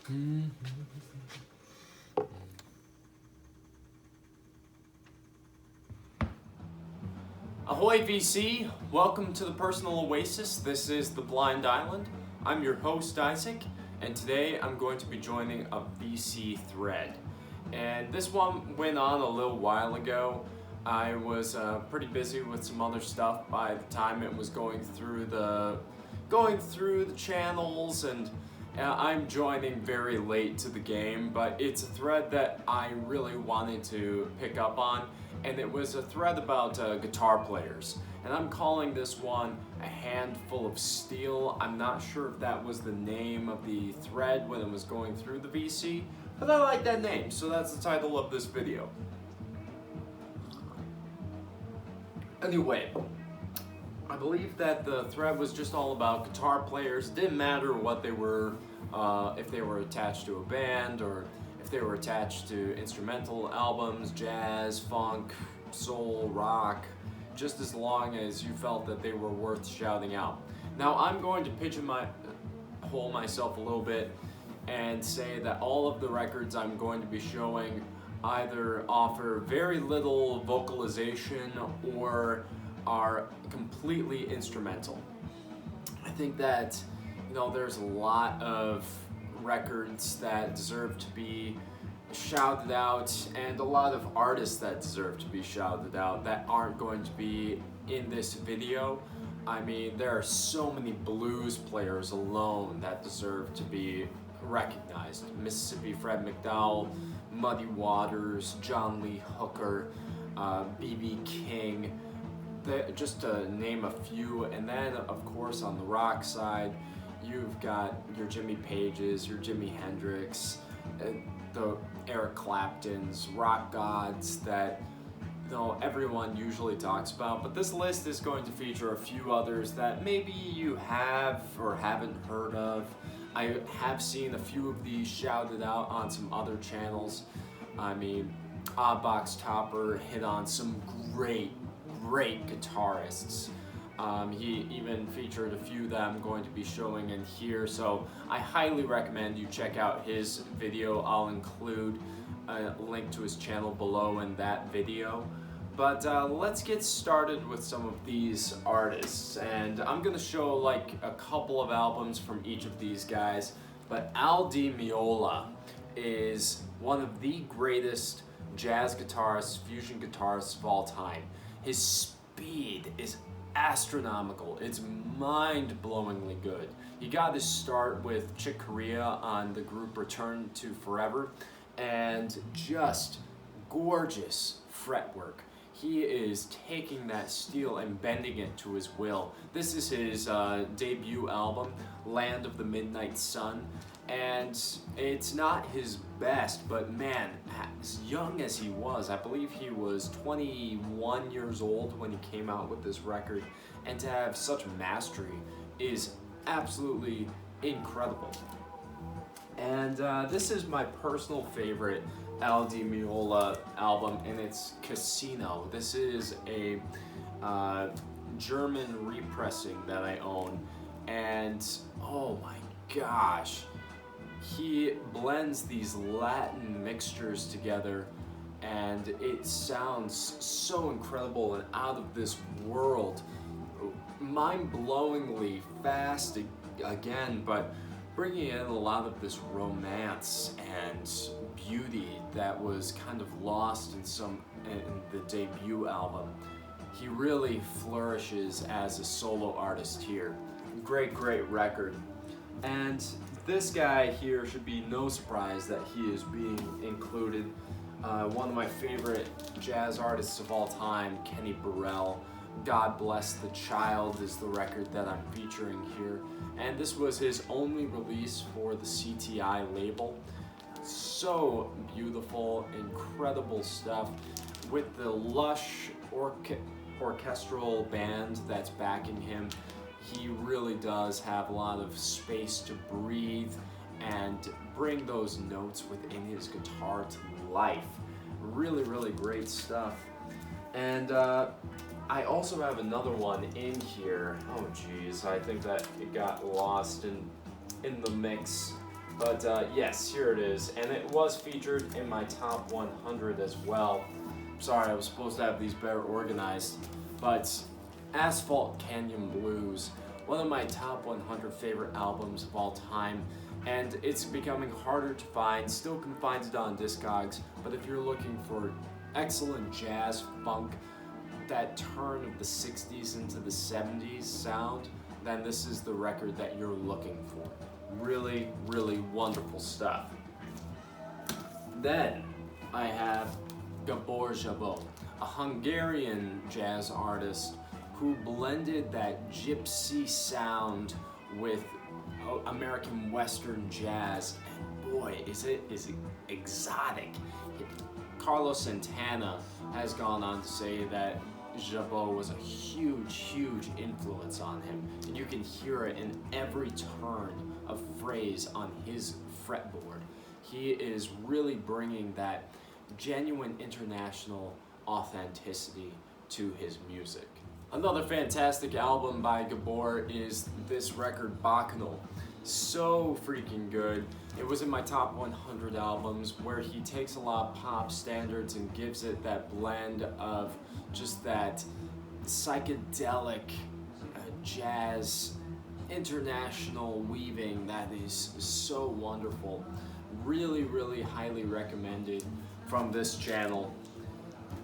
Ahoy VC, welcome to the Personal Oasis. This is the Blind Island. I'm your host Isaac, and today I'm going to be joining a VC thread. And this one went on a little while ago. I was pretty busy with some other stuff by the time it was going through the channels, and I'm joining very late to the game, but it's a thread that I really wanted to pick up on, and it was a thread about guitar players. And I'm calling this one A Handful of Steel. I'm not sure if that was the name of the thread when it was going through the VC, but I like that name, so that's the title of this video. Anyway, I believe that the thread was just all about guitar players. It didn't matter what they were, if they were attached to a band or if they were attached to instrumental albums, jazz, funk, soul, rock, just as long as you felt that they were worth shouting out. Now I'm going to pigeonhole myself a little bit and say that all of the records I'm going to be showing either offer very little vocalization or are completely instrumental. I think that, there's a lot of records that deserve to be shouted out and a lot of artists that deserve to be shouted out that aren't going to be in this video. I mean, there are so many blues players alone that deserve to be recognized. Mississippi Fred McDowell, Muddy Waters, John Lee Hooker, B.B. King, just to name a few. And then, of course, on the rock side, you've got your Jimmy Pages, your Jimi Hendrix, the Eric Claptons, rock gods that everyone usually talks about. But this list is going to feature a few others that maybe you have or haven't heard of. I have seen a few of these shouted out on some other channels. I mean, Oddbox Topper hit on some great guitarists. He even featured a few that I'm going to be showing in here, so I highly recommend you check out his video. I'll include a link to his channel below in that video. But let's get started with some of these artists, and I'm gonna show like a couple of albums from each of these guys. But Al Di Meola is one of the greatest jazz guitarists, fusion guitarists of all time. His speed is astronomical. It's mind-blowingly good. He got his start with Chick Corea on the group Return to Forever, and just gorgeous fretwork. He is taking that steel and bending it to his will. This is his debut album, Land of the Midnight Sun, and it's not his best, but man, as young as he was, I believe he was 21 years old when he came out with this record, and to have such mastery is absolutely incredible. And this is my personal favorite Al Di Meola album, and it's Casino. This is a German repressing that I own, and oh my gosh, he blends these Latin mixtures together, and it sounds so incredible and out of this world, mind-blowingly fast again, but bringing in a lot of this romance and beauty that was kind of lost in the debut album. He really flourishes as a solo artist here. Great record. And this guy here should be no surprise that he is being included. One of my favorite jazz artists of all time, Kenny Burrell. God Bless the Child is the record that I'm featuring here. And this was his only release for the CTI label. So beautiful, incredible stuff with the lush orchestral band that's backing him. He really does have a lot of space to breathe and bring those notes within his guitar to life. Really great stuff. And I also have another one in here. Oh geez, I think that it got lost in the mix. But yes, here it is. And it was featured in my top 100 as well. Sorry, I was supposed to have these better organized. But Asphalt Canyon Blues, one of my top 100 favorite albums of all time. And it's becoming harder to find, still can find it on Discogs, but if you're looking for excellent jazz funk, that turn of the 60s into the 70s sound, then this is the record that you're looking for. Really, really wonderful stuff. Then I have Gabor Szabó, a Hungarian jazz artist who blended that gypsy sound with American Western jazz, and boy, is it exotic. Carlos Santana has gone on to say that Szabó was a huge influence on him, and you can hear it in every turn of phrase on his fretboard. He is really bringing that genuine international authenticity to his music. Another fantastic album by Gabor is this record, Bacchanal. So freaking good. It was in my top 100 albums, where he takes a lot of pop standards and gives it that blend of just that psychedelic jazz international weaving that is so wonderful. Really highly recommended from this channel.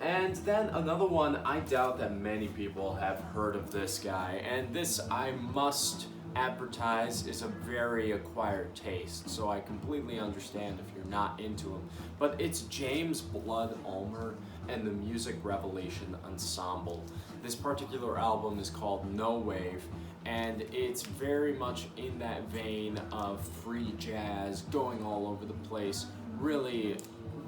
And then another one, I doubt that many people have heard of this guy, and this I must advertise is a very acquired taste, so I completely understand if you're not into him. But it's James Blood Ulmer and the Music Revelation Ensemble. This particular album is called No Wave, and it's very much in that vein of free jazz, going all over the place, really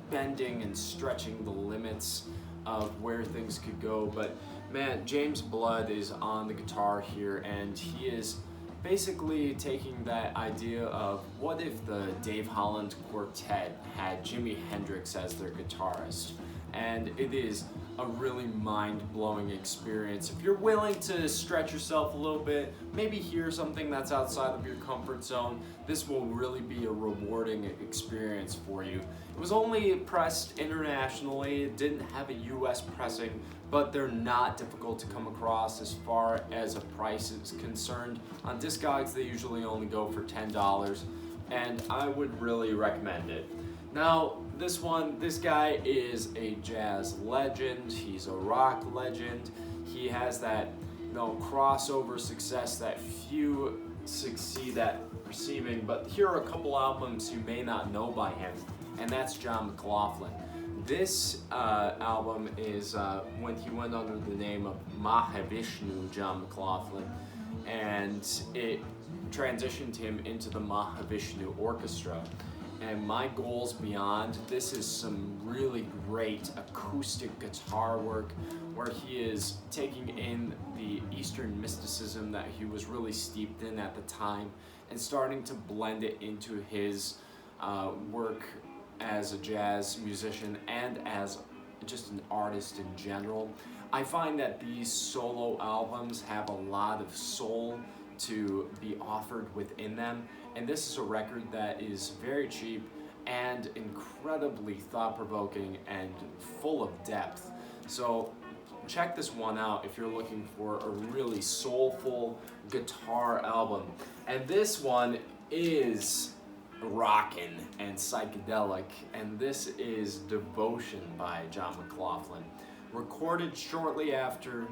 bending and stretching the limits of where things could go. But man, James Blood is on the guitar here, and he is basically taking that idea of what if the Dave Holland Quartet had Jimi Hendrix as their guitarist. And it is a really mind-blowing experience. If you're willing to stretch yourself a little bit, maybe hear something that's outside of your comfort zone, this will really be a rewarding experience for you. It was only pressed internationally, it didn't have a US pressing, but they're not difficult to come across as far as a price is concerned. On Discogs, they usually only go for $10, and I would really recommend it. Now, this guy is a jazz legend, he's a rock legend, he has that crossover success that few succeed at receiving, but here are a couple albums you may not know by him, and that's John McLaughlin. This album is when he went under the name of Mahavishnu John McLaughlin, and it transitioned him into the Mahavishnu Orchestra. And My Goals Beyond, this is some really great acoustic guitar work where he is taking in the Eastern mysticism that he was really steeped in at the time and starting to blend it into his work as a jazz musician and as just an artist in general. I find that these solo albums have a lot of soul to be offered within them, and this is a record that is very cheap and incredibly thought-provoking and full of depth. So check this one out if you're looking for a really soulful guitar album. And this one is rockin' and psychedelic, and this is Devotion by John McLaughlin. Recorded shortly after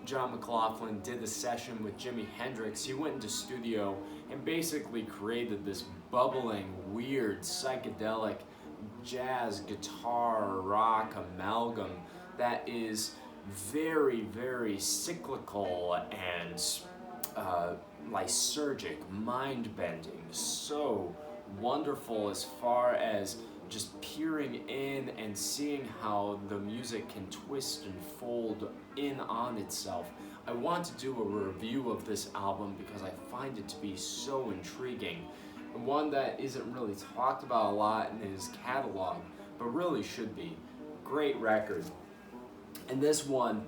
John McLaughlin did a session with Jimi Hendrix, he went into studio and basically created this bubbling, weird, psychedelic jazz, guitar, rock amalgam that is very cyclical and lysergic, mind-bending, so wonderful as far as just peering in and seeing how the music can twist and fold in on itself. I want to do a review of this album because I find it to be so intriguing, and one that isn't really talked about a lot in his catalog, but really should be. Great record. And this one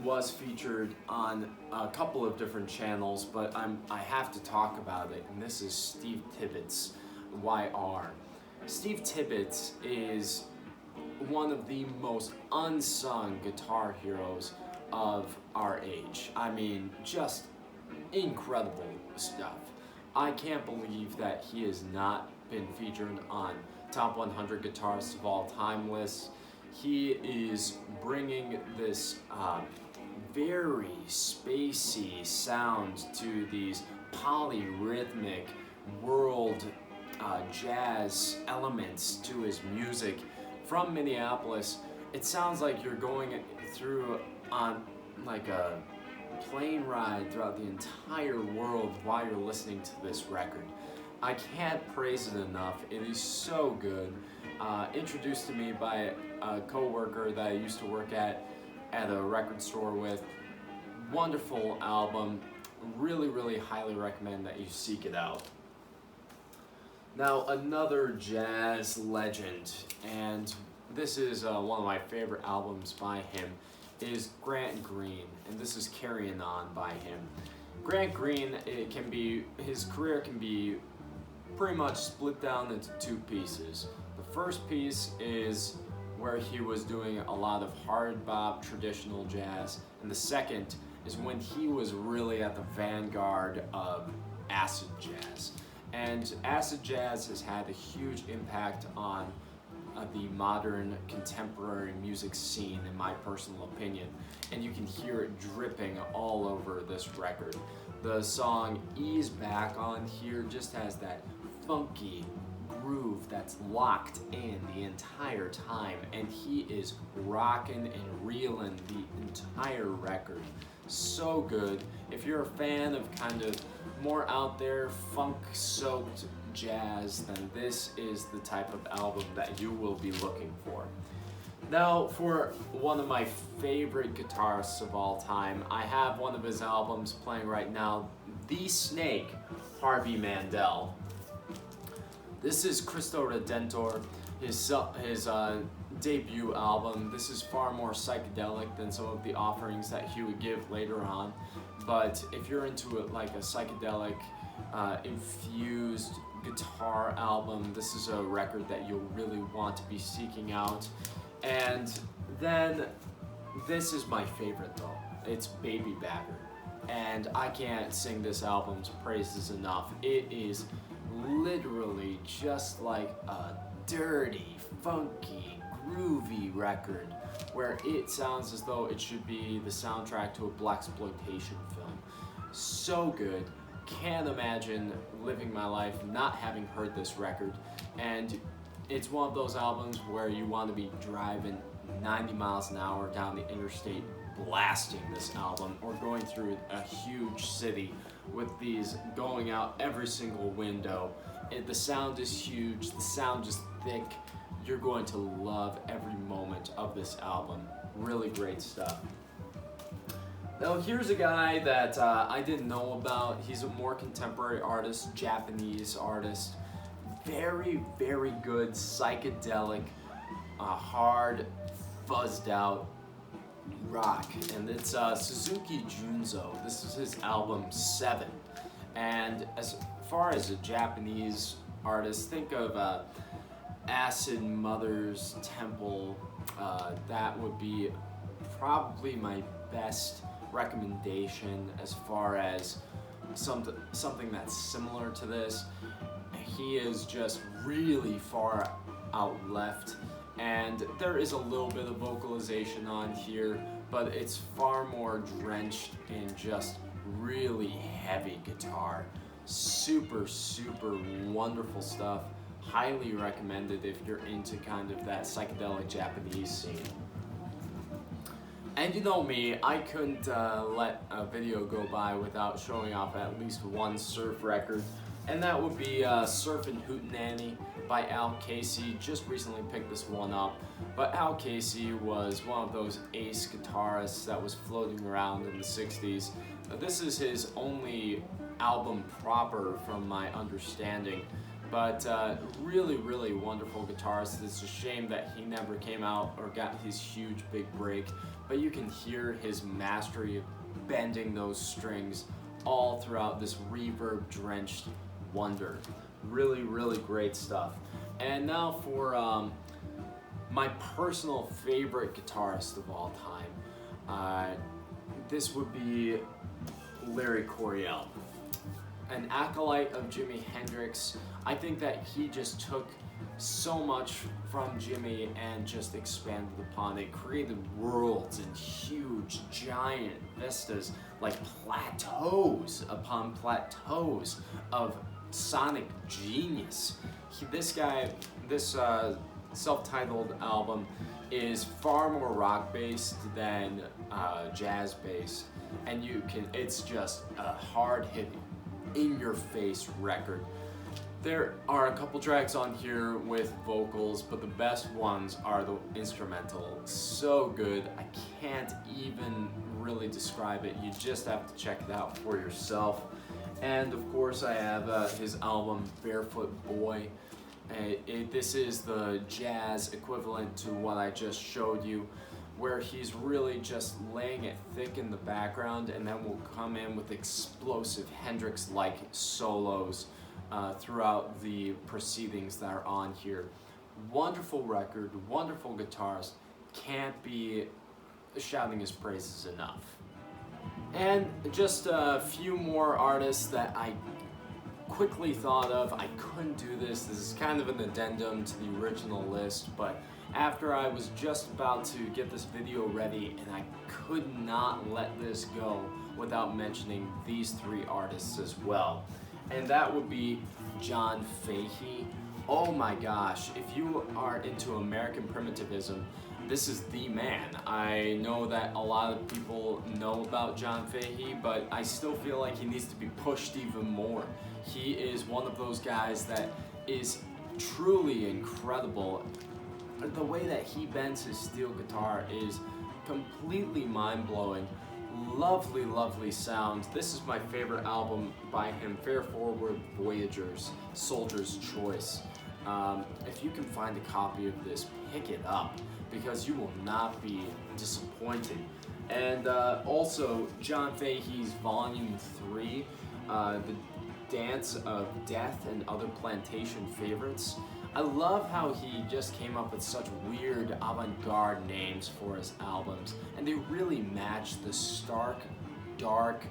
was featured on a couple of different channels, but I have to talk about it, and this is Steve Tibbetts' YR. Steve Tibbetts is one of the most unsung guitar heroes of our age. I mean, just incredible stuff. I can't believe that he has not been featured on Top 100 Guitarists of All Time lists. He is bringing this very spacey sound to these polyrhythmic world jazz elements to his music from Minneapolis. It sounds like you're going through on like a plane ride throughout the entire world while you're listening to this record. I can't praise it enough. It is so good. Introduced to me by a co-worker that I used to work at a record store with. Wonderful album. Really, really highly recommend that you seek it out. Now, another jazz legend, and this is one of my favorite albums by him, is Grant Green, and this is Carrying On by him. Grant Green, his career can be pretty much split down into two pieces. The first piece is where he was doing a lot of hard bop traditional jazz, and the second is when he was really at the vanguard of acid jazz. And acid jazz has had a huge impact on the modern contemporary music scene, in my personal opinion, and you can hear it dripping all over this record. The song Ease Back on here just has that funky groove that's locked in the entire time, and he is rocking and reeling the entire record. So good. If you're a fan of kind of more out there funk-soaked jazz, then this is the type of album that you will be looking for. Now, for one of my favorite guitarists of all time, I have one of his albums playing right now, The Snake, Harvey Mandel. This is Cristo Redentor, his debut album. This is far more psychedelic than some of the offerings that he would give later on. But if you're into it like a psychedelic infused guitar album, this is a record that you'll really want to be seeking out. And then this is my favorite though. It's Baby Bagger. And I can't sing this album's praises enough. It is literally just like a dirty, funky, groovy record where it sounds as though it should be the soundtrack to a blaxploitation film. So good. Can't imagine living my life not having heard this record. And it's one of those albums where you want to be driving 90 miles an hour down the interstate blasting this album, or going through a huge city with these going out every single window. The sound is huge, the sound is thick. You're going to love every moment of this album. Really great stuff. Now here's a guy that I didn't know about. He's a more contemporary artist, Japanese artist. Very, very good psychedelic, hard, fuzzed out rock, and it's Suzuki Junzo. This is his album 7, and as far as a Japanese artist, think of Acid Mother's Temple. That would be probably my best recommendation as far as something that's similar to this. He is just really far out left, and there is a little bit of vocalization on here, but it's far more drenched in just really heavy guitar. Super, super wonderful stuff. Highly recommended if you're into kind of that psychedelic Japanese scene. And you know me, I couldn't let a video go by without showing off at least one surf record, and that would be Surfin' Hootenanny by Al Casey. Just recently picked this one up, but Al Casey was one of those ace guitarists that was floating around in the 60s. This is his only album proper from my understanding, but really, really wonderful guitarist. It's a shame that he never came out or got his huge big break, but you can hear his mastery of bending those strings all throughout this reverb-drenched wonder. Really, really great stuff. And now for my personal favorite guitarist of all time. This would be Larry Coryell, an acolyte of Jimi Hendrix. I think that he just took so much from Jimi and just expanded upon it, created worlds and huge, giant vistas, like plateaus upon plateaus of sonic genius. This self-titled album is far more rock-based than jazz-based, and it's just a hard-hitting, in-your-face record. There are a couple tracks on here with vocals, but the best ones are the instrumental. So good, I can't even really describe it. You just have to check it out for yourself. And of course I have his album Barefoot Boy. This is the jazz equivalent to what I just showed you, where he's really just laying it thick in the background and then will come in with explosive Hendrix-like solos throughout the proceedings that are on here. Wonderful record, wonderful guitarist, can't be shouting his praises enough. And just a few more artists that I quickly thought of. I couldn't do this. This is kind of an addendum to the original list, but after I was just about to get this video ready, and I could not let this go without mentioning these three artists as well. And that would be John Fahey. Oh my gosh, if you are into American primitivism, this is the man. I know that a lot of people know about John Fahey, but I still feel like he needs to be pushed even more. He is one of those guys that is truly incredible. The way that he bends his steel guitar is completely mind-blowing. Lovely, lovely sound. This is my favorite album by him, Fair Forward Voyagers, Soldier's Choice. If you can find a copy of this, pick it up, because you will not be disappointed. And also John Fahey's Volume 3, The Dance of Death and Other Plantation Favorites. I love how he just came up with such weird avant-garde names for his albums, and they really match the stark, dark,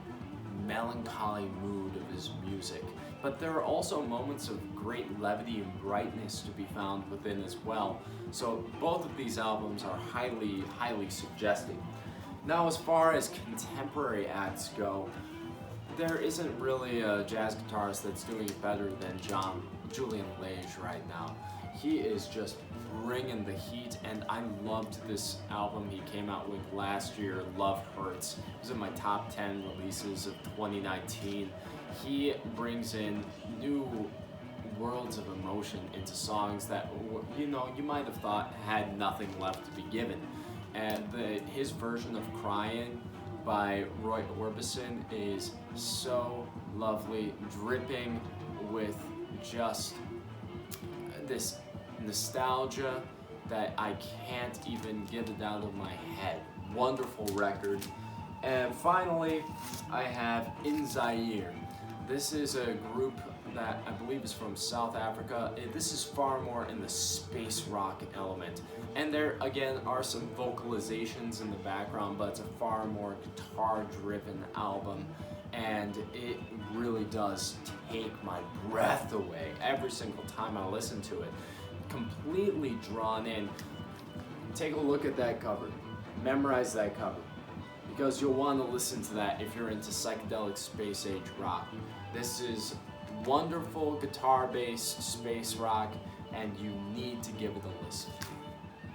melancholy mood of his music. But there are also moments of great levity and brightness to be found within as well. So both of these albums are highly, highly suggesting. Now, as far as contemporary acts go, there isn't really a jazz guitarist that's doing it better than Julian Lage right now. He is just bringing the heat, and I loved this album he came out with last year, Love Hurts. It was in my top 10 releases of 2019. He brings in new worlds of emotion into songs that, you might have thought had nothing left to be given. And his version of Crying by Roy Orbison is so lovely, dripping with just this nostalgia that I can't even get it out of my head. Wonderful record. And finally, I have In Zaire. This is a group that I believe is from South Africa. This is far more in the space rock element. And there, again, are some vocalizations in the background, but it's a far more guitar-driven album. And it really does take my breath away every single time I listen to it. Completely drawn in. Take a look at that cover. Memorize that cover, because you'll want to listen to that if you're into psychedelic space age rock. This is wonderful guitar-based space rock, and you need to give it a listen.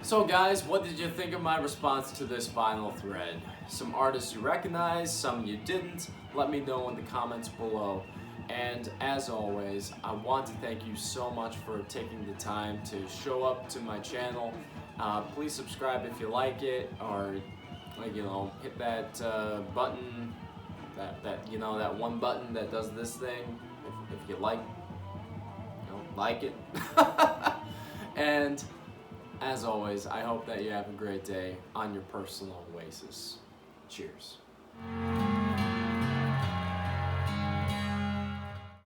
So guys, what did you think of my response to this vinyl thread? Some artists you recognize, some you didn't. Let me know in the comments below. And as always, I want to thank you so much for taking the time to show up to my channel. Please subscribe if you like it, or hit that button, that one button that does this thing, if you like it. And as always, I hope that you have a great day on your personal oasis. Cheers.